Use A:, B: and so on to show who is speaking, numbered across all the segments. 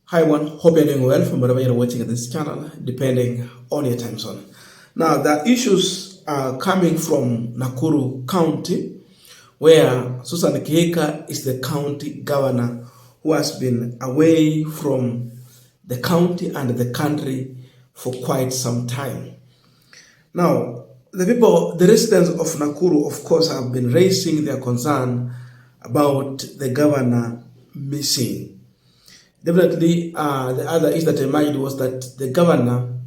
A: Hi everyone, hope you're doing well from wherever you're watching this channel, depending on your time zone. Now, the issues are coming from Nakuru County, where Susan Kihika is the county governor who has been away from the county and the country for quite some time. Now, the residents of Nakuru, of course, have been raising their concern about the governor missing. Definitely, the other issue that emerged was that the governor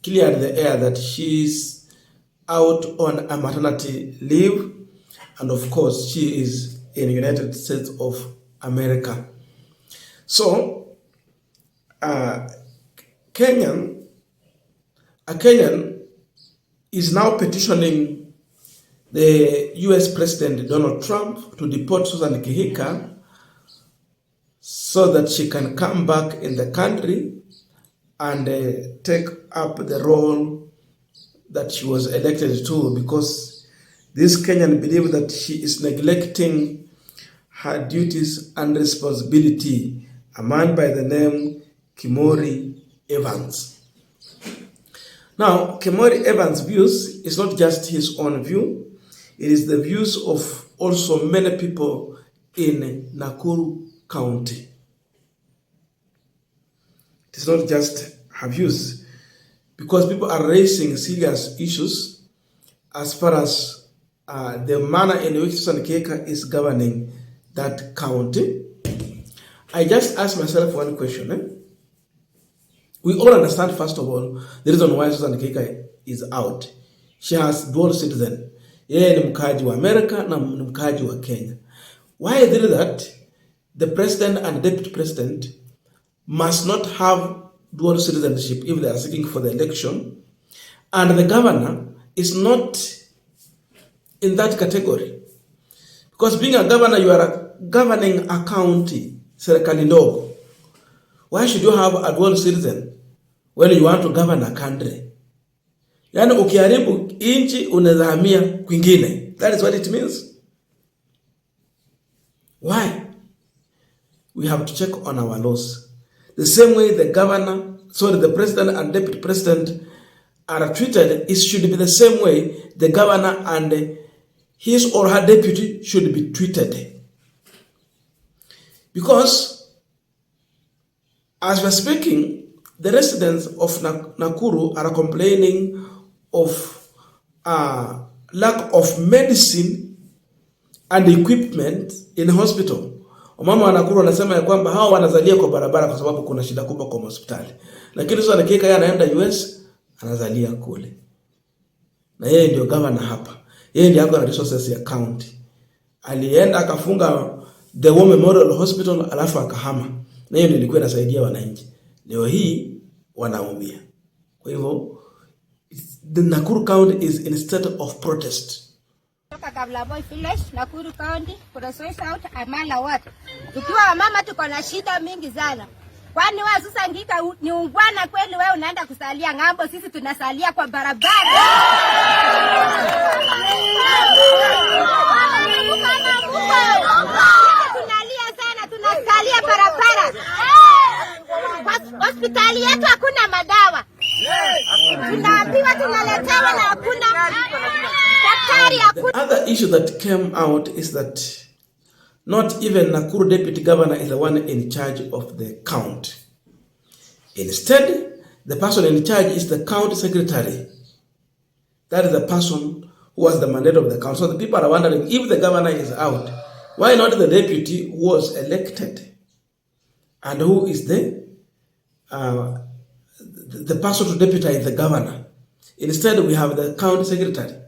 A: cleared the air that she's out on a maternity leave, and of course, she is in the United States of America. So, a Kenyan is now petitioning the US President Donald Trump to deport Susan Kihika so that she can come back in the country and take up the role that she was elected to, because this Kenyan believes that she is neglecting her duties and responsibility. A man by the name Kimori Evans. Now, Kimori Evans' views is not just his own view, it is the views of also many people in Nakuru County. It is not just her views, because people are raising serious issues as far as the manner in which Susan Kihika is governing that county. I just asked myself one question. We all understand, first of all, the reason why Susan Kihika is out. She has dual citizen. Yeye ni mkaaji wa America na ni mkaaji wa Kenya. Why is it that the president and deputy president must not have dual citizenship if they are seeking for the election, and the governor is not in that category? Because being a governor, you are governing a county, serikali ndogo. Why should you have a dual citizen when you want to govern a country? Yani ukiharibu inchi unaweza hamia kwingine. That is what it means. Why? We have to check on our laws. The same way the president and deputy president are treated, it should be the same way the governor and his or her deputy should be treated. Because, as we're speaking, the residents of Nakuru are complaining of lack of medicine and equipment in hospital. Mama wa Nakuru wanasema ya kwamba hao wanazalia kwa barabara kwa sababu kuna shida kubwa kwa hospitali. Lakini sasa Kihika yeye anaenda US, anazalia kule. Na yeye ndio governor hapa. Yeye ndiye ako na resources ya county. Alienda akafunga the War Memorial Hospital alafu akahama. Na hiyo ilikuwa inasaidia wananchi. Leo hii wanaumia. Kwa hivyo the Nakuru County is in a state of protest.
B: Kabla boy village Nakuru County process out amala watu. Tukiwa mama tuko na shida mingi sana. Kwani wewe sasa ngika ni ungwana kweli, wewe unaenda kusalia ngambo, sisi tunasalia kwa barabara. Tunalia sana, tunasalia barabara. Hospitali yetu hakuna madawa. Tunaambiwa tunaletewa na hakuna.
A: The other issue that came out is that not even Nakuru deputy governor is the one in charge of the county. Instead, the person in charge is the county secretary. That is the person who has the mandate of the county. So the people are wondering, if the governor is out, why not the deputy who was elected? And who is the person to deputize the governor? Instead, we have the county secretary.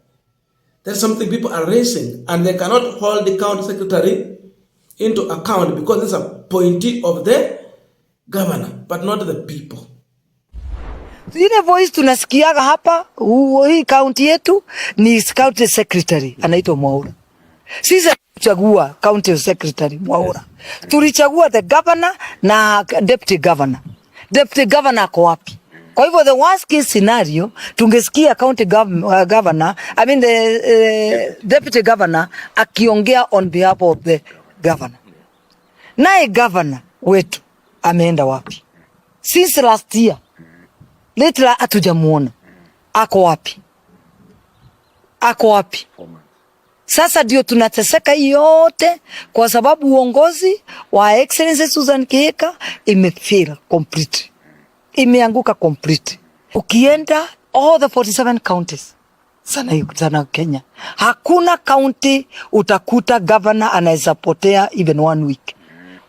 A: That's something people are raising, and they cannot hold the county secretary into account because it's a appointee of the governor, but not the people.
C: Ile voice tunasikiaga hapa, hii county yetu ni county secretary anaitwa Mwaura. Sisi tulichagua county secretary Mwaura. Tulichagua the governor na deputy governor. Deputy governor ako wapi? Kwa hivyo the worst case scenario tungesikia county governor, I mean the deputy governor akiongea on behalf of the governor. Naye governor wetu ameenda wapi? since last year. Lately hatujamuona. Ako wapi? Ako wapi? Sasa ndio tunateseka yote kwa sababu uongozi wa Excellency Susan Kihika imefail completely. Imeanguka completely. Ukienda all the 47 counties sana Kenya, hakuna county utakuta governor anaweza potea even 1 week.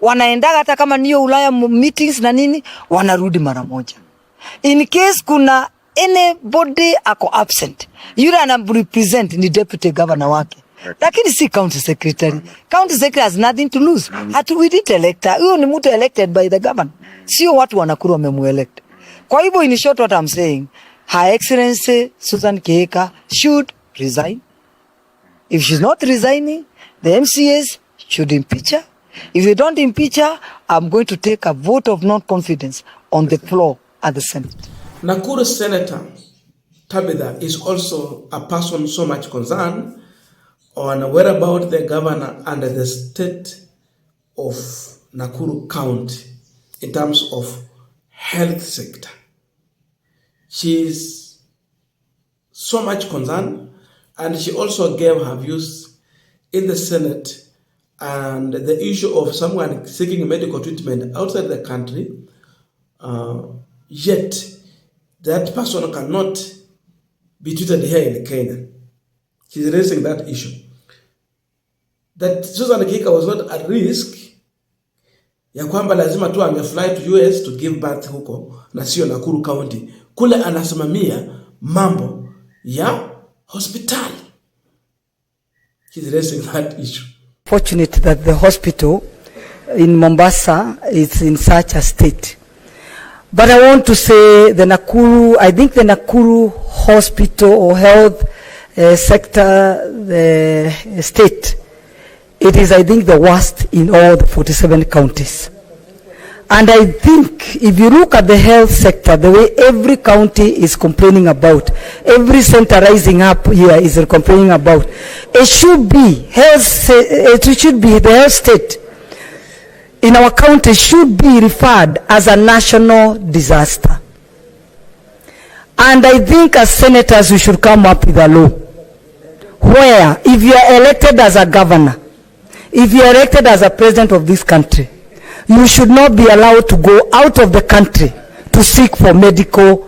C: Wanaenda hata kama niyo Ulaya meetings na nini, wanarudi mara moja. In case kuna anybody ako absent, yule anarepresent ni deputy governor wake. Lakini si county secretary. County secretary has nothing to lose. We didn't elect her. Huyo ni mtu elected by the governor. Sio watu wa Nakuru wamemuelect. Kwa hivyo in short what I'm saying, Her Excellency Susan Kihika should resign. If she's not resigning, the MCAs should impeach her. If they don't impeach her, I'm going to take a vote of non-confidence on the floor at the Senate.
A: Nakuru Senator Tabitha is also a person so much concerned on whereabout the governor and the state of Nakuru County in terms of health sector. She is so much concerned, and she also gave her views in the Senate and the issue of someone seeking medical treatment outside the country, yet that person cannot be treated here in Kenya. She's raising that issue. That Susan Kihika was not at risk ya kwamba lazima tu angefly to US to give birth huko na sio Nakuru County. Kule anasimamia mambo ya hospitali. She's raising that issue.
C: Fortunate that the hospital in Mombasa is in such a state. But I want to say I think the Nakuru hospital or health sector, the state, it is, I think, the worst in all the 47 counties. And I think if you look at the health sector, the way every county is complaining about, every center rising up here is complaining about, it should be the health state in our county should be referred as a national disaster. And I think as senators we should come up with a law where if you are elected as a governor, if you are elected as a president of this country, you should not be allowed to go out of the country to seek for medical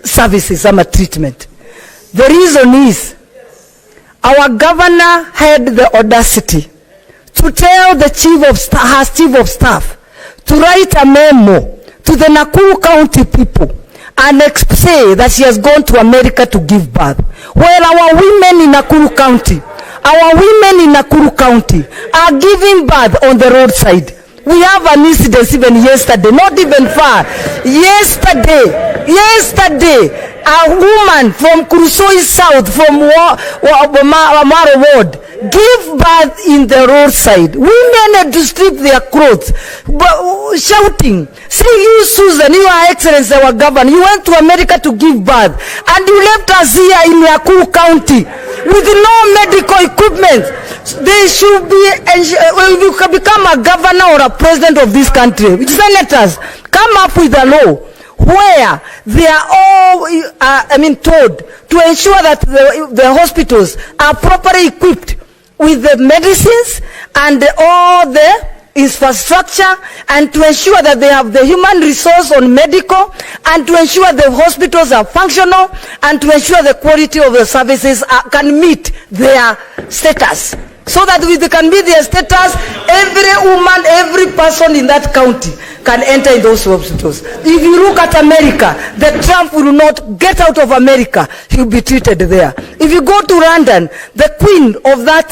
C: services or treatment. The reason is our governor had the audacity to tell the chief of staff to write a memo to the Nakuru County people and say that she has gone to America to give birth. Well, our women in Nakuru County are giving birth on the roadside. We have an incident even yesterday, not even far. Yesterday, a woman from Kurusoi South, from Wamaro Ward, gave birth in the roadside. Women had to strip their clothes, shouting, say, you Susan, you are Excellency, our governor, you went to America to give birth, and you left us here in Nakuru County with no medical equipment. They should be, if you can become a governor or a president of this country, senators, come up with a law where they are all, told to ensure that the hospitals are properly equipped with the medicines and all the infrastructure, and to ensure that they have the human resource on medical, and to ensure the hospitals are functional, and to ensure the quality of the services can meet their status. So that we can meet their status, every woman, every person in that county can enter in those hospitals. If you look at America, the Trump will not get out of America. He will be treated there. If you go to London, the queen of that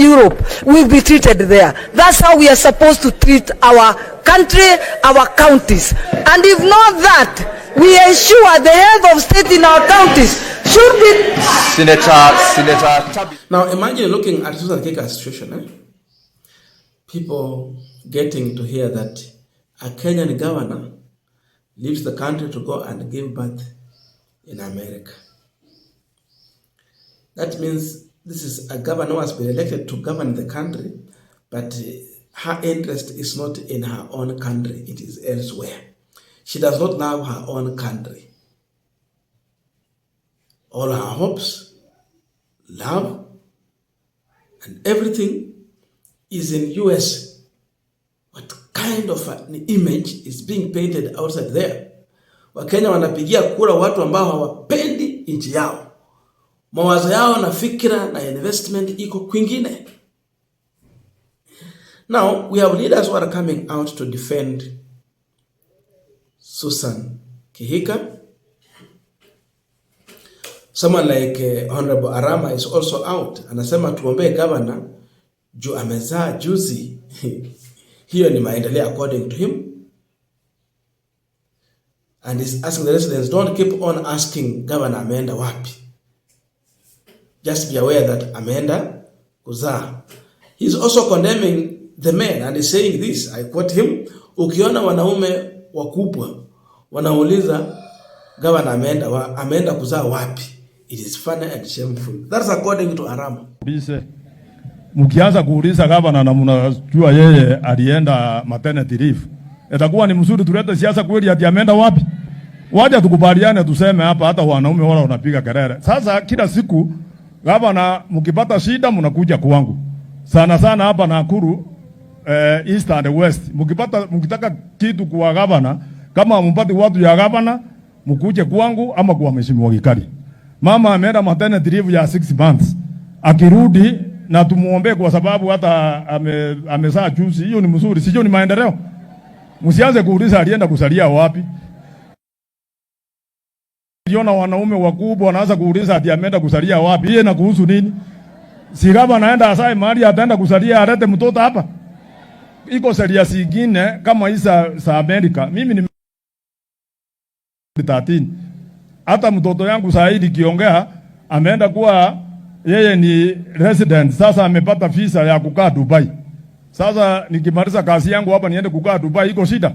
C: Europe will be treated there. That's how we are supposed to treat our country, our counties. And if not that, we ensure the health of state in our counties should be...
A: Senator. Now imagine looking at Susan Kihika's situation. People getting to hear that a Kenyan governor leaves the country to go and give birth in America. That means this is a governor who has been elected to govern the country, but her interest is not in her own country, it is elsewhere. She does not love her own country. All her hopes, love, and everything is in US. What kind of an image is being painted outside there? Wakenya wanapigia kura watu ambao hawapendi nchi yao. Mawazo yao na fikira na investment iko kwingine. Now, we have leaders who are coming out to defend Susan Kihika. Someone like Honorable Arama is also out. Anasema tuombee governor juu amezaa juzi. Hiyo ni maendeleo according to him. And he's asking the residents, don't keep on asking governor ameenda wapi. Just be aware that ameenda kuzaa. He's also condemning the men and he's saying this, I quote him, ukiona wanaume wakubwa wanauliza governor ameenda kuzaa wapi, it is funny and shameful. That's according to Arama.
D: Mkianza kuuliza governor na mnajua yeye alienda maternity leave, itakuwa ni mzuri tulete siasa kweli ati ameenda wapi? Waje tukubaliane tuseme hapa, hata wanaume wala wanapiga kelele. Sasa kila siku governor mkipata shida mnakuja kwangu. Sana sana hapa Nakuru, East and West. Mkitaka kitu kwa governor, kama mpati watu ya governor, mkuje kwangu ama kwa mheshimiwa Gikari. Mama ameenda maternity leave ya 6 months. Akirudi na tumuombe kwa sababu hata amezaa juzi. Hiyo ni mzuri, sio ni maendeleo. Msianze kuuliza alienda kusalia wapi. Yona wanaume wakubwa wanaanza kuuliza ati ameenda kusalia wapi. Yeye na kuhusu nini? Si kama anaenda asai mahali ataenda kusalia alete mtoto hapa. Iko sheria zingine kama hizo za Amerika. Mimi ni 13. Hata mtoto yangu Saidi kiongea ameenda kuwa yeye ni resident, sasa amepata visa ya kukaa Dubai. Sasa nikimaliza kazi yangu hapa niende kukaa Dubai, iko shida.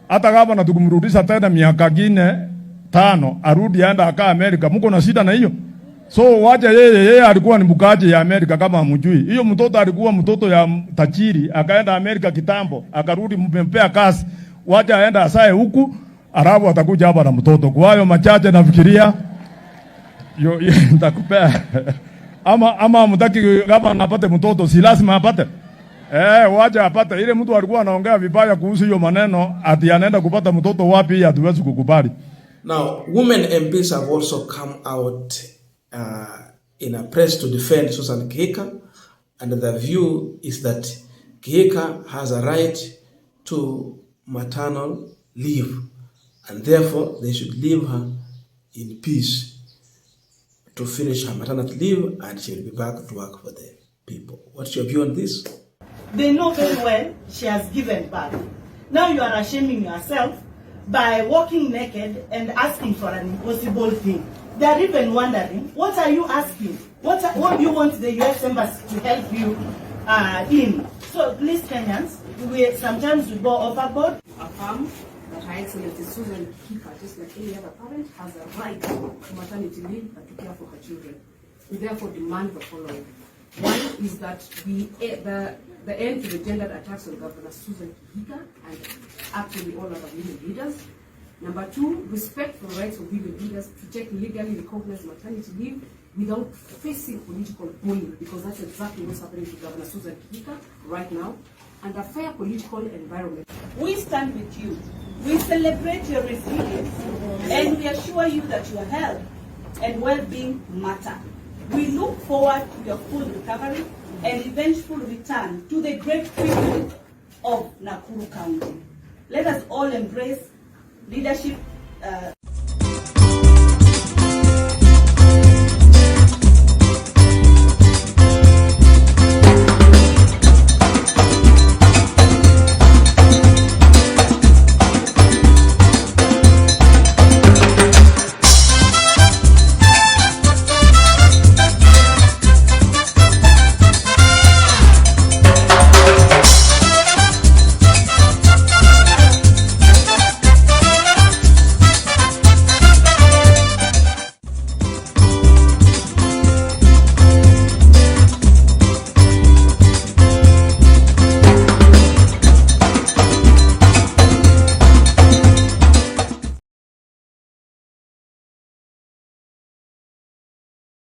D: Hata kama natukumrudisha tena miaka 5 arudi aenda akaa Amerika, mko na shida na hiyo. So wacha yeye alikuwa ni mkaaji ya Amerika kama hamjui. Hiyo mtoto alikuwa mtoto ya tajiri, akaenda Amerika kitambo, akarudi mmempea kazi. Wacha aenda asae huku, Arabu atakuja hapa na mtoto. Kwa hiyo machache nafikiria nitakupea. Ama mtaki kama anapate mtoto si lazima apate. Wacha apate. Ile mtu alikuwa anaongea vibaya kuhusu hiyo maneno ati anaenda kupata mtoto wapi, hatuwezi kukubali.
A: Now, women MPs have also come out in a press to defend Susan Kihika, and the view is that Kihika has a right to maternal leave, and therefore they should leave her in peace to finish her maternity leave, and she will be back to work for the people. What's your view on this?
E: They know very well she has given birth. Now you are shaming yourself by walking naked and asking for an impossible thing. They are even wondering, what are you asking? What do you want the US Embassy to help you in? So please, Kenyans, sometimes we go overboard.
F: Affirm that Her Excellency Susan Kihika, just like any other parent, has a right to maternity leave and to care for her children. We therefore demand the following. One is that the end to the gendered attacks on Governor Susan Kihika and actually all other women leaders. Number 2, respect for the rights of women leaders to take legally recognized maternity leave without facing political bullying, because that's exactly what's happening to Governor Susan Kihika right now, and a fair political environment.
E: We stand with you. We celebrate your resilience, and we assure you that your health and well-being matter. We look forward to your full recovery and eventual return to the great people of Nakuru County. Let us all embrace leadership